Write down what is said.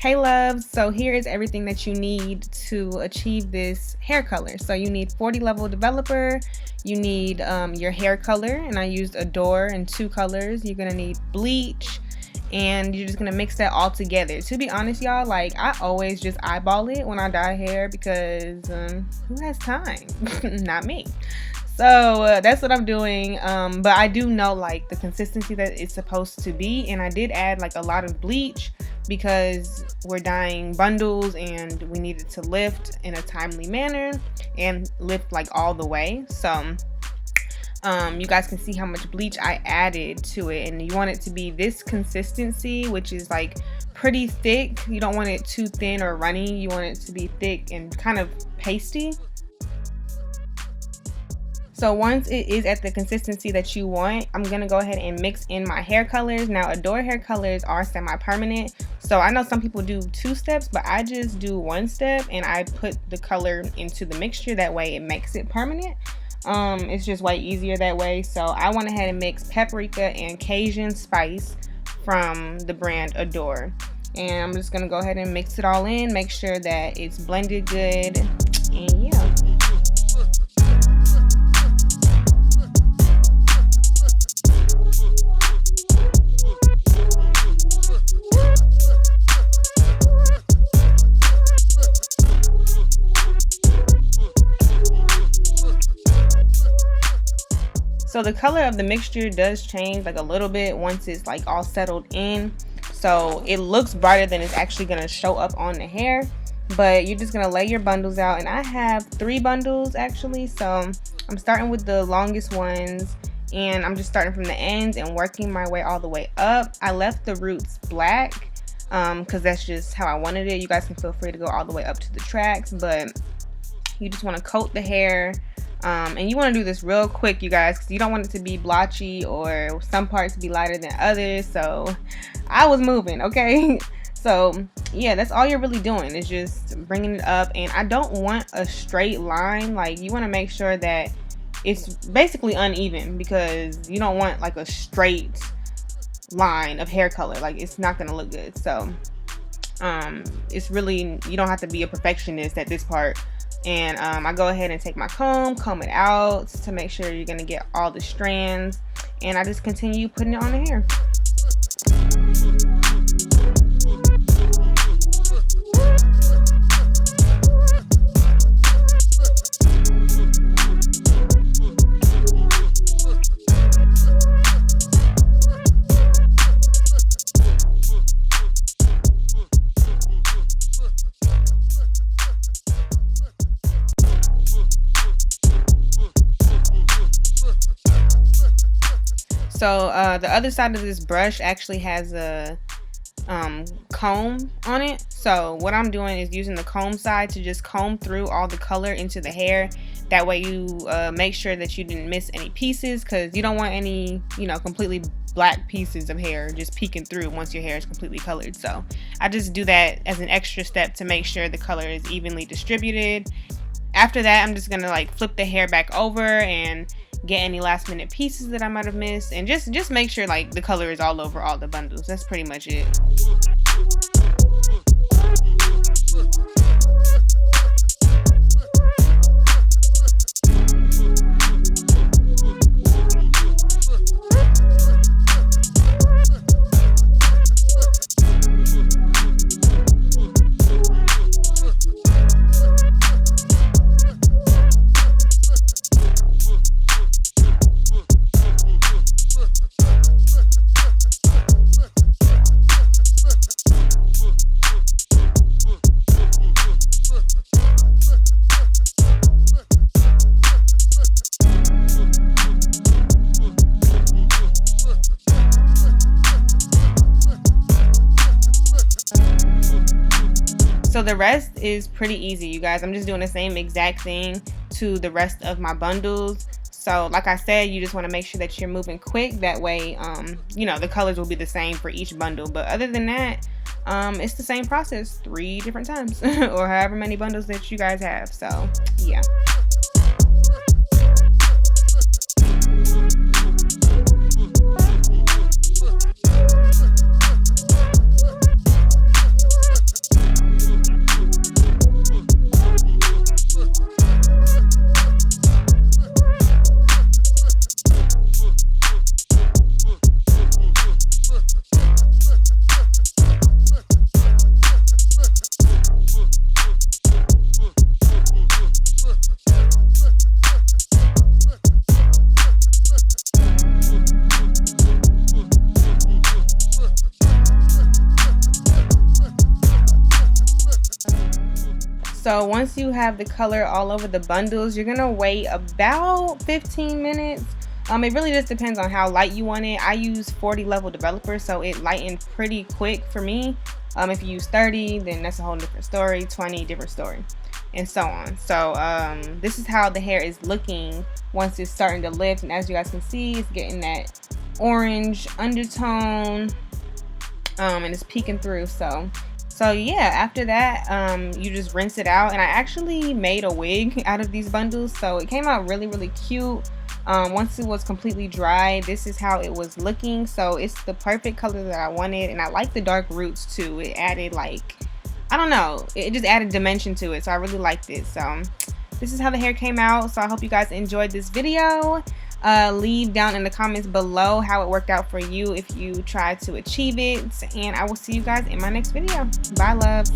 Hey loves, so here is everything that you need to achieve this hair color. So you need 40 level developer, you need your hair color, and I used Adore in 2 colors. You're gonna need bleach, and you're just gonna mix that all together. To be honest, y'all, like I always just eyeball it when I dye hair because who has time? Not me. So that's what I'm doing, but I do know like the consistency that it's supposed to be, and I did add like a lot of bleach because we're dyeing bundles and we needed to lift in a timely manner and lift like all the way. So you guys can see how much bleach I added to it, and you want it to be this consistency, which is like pretty thick. You don't want it too thin or runny. You want it to be thick and kind of pasty. So once it is at the consistency that you want, I'm gonna go ahead and mix in my hair colors. Now Adore hair colors are semi-permanent, so I know some people do 2 steps, but I just do 1 step and I put the color into the mixture. That way it makes it permanent. It's just way easier that way. So I went ahead and mixed paprika and Cajun spice from the brand Adore, and I'm just gonna go ahead and mix it all in, make sure that it's blended good, and yeah. So the color of the mixture does change like a little bit once it's like all settled in. So it looks brighter than it's actually gonna show up on the hair. But you're just gonna lay your bundles out, and I have 3 bundles actually. So I'm starting with the longest ones, and I'm just starting from the ends and working my way all the way up. I left the roots black because that's just how I wanted it. You guys can feel free to go all the way up to the tracks, but you just want to coat the hair. And you want to do this real quick, you guys, because you don't want it to be blotchy or some parts be lighter than others. So I was moving, okay? So yeah, that's all you're really doing is just bringing it up. And I don't want a straight line. Like, you want to make sure that it's basically uneven, because you don't want like a straight line of hair color. Like, it's not going to look good. So it's really, you don't have to be a perfectionist at this part. And I go ahead and take my comb it out to make sure you're gonna get all the strands, and I just continue putting it on the hair. So the other side of this brush actually has a comb on it. So what I'm doing is using the comb side to just comb through all the color into the hair. That way you make sure that you didn't miss any pieces, because you don't want any, you know, completely black pieces of hair just peeking through once your hair is completely colored. So I just do that as an extra step to make sure the color is evenly distributed. After that, I'm just gonna like flip the hair back over and get any last minute pieces that I might have missed, and just make sure like the color is all over all the bundles. That's pretty much it. So the rest is pretty easy, you guys. I'm just doing the same exact thing to the rest of my bundles. So like I said, you just want to make sure that you're moving quick. That way, you know, the colors will be the same for each bundle. But other than that, it's the same process 3 different times or however many bundles that you guys have. So yeah. So once you have the color all over the bundles, you're gonna wait about 15 minutes. It really just depends on how light you want it. I use 40 level developer, so it lightened pretty quick for me. If you use 30, then that's a whole different story. 20, different story, and so on. So this is how the hair is looking once it's starting to lift, and as you guys can see, it's getting that orange undertone, and it's peeking through. So yeah, after that, you just rinse it out. And I actually made a wig out of these bundles, so it came out really cute. Once it was completely dry, this is how it was looking. So it's the perfect color that I wanted, and I like the dark roots too. It added, like, I don't know, it just added dimension to it, so I really liked it. So this is how the hair came out. So I hope you guys enjoyed this video. Leave down in the comments below how it worked out for you if you tried to achieve it, and I will see you guys in my next video. Bye, loves.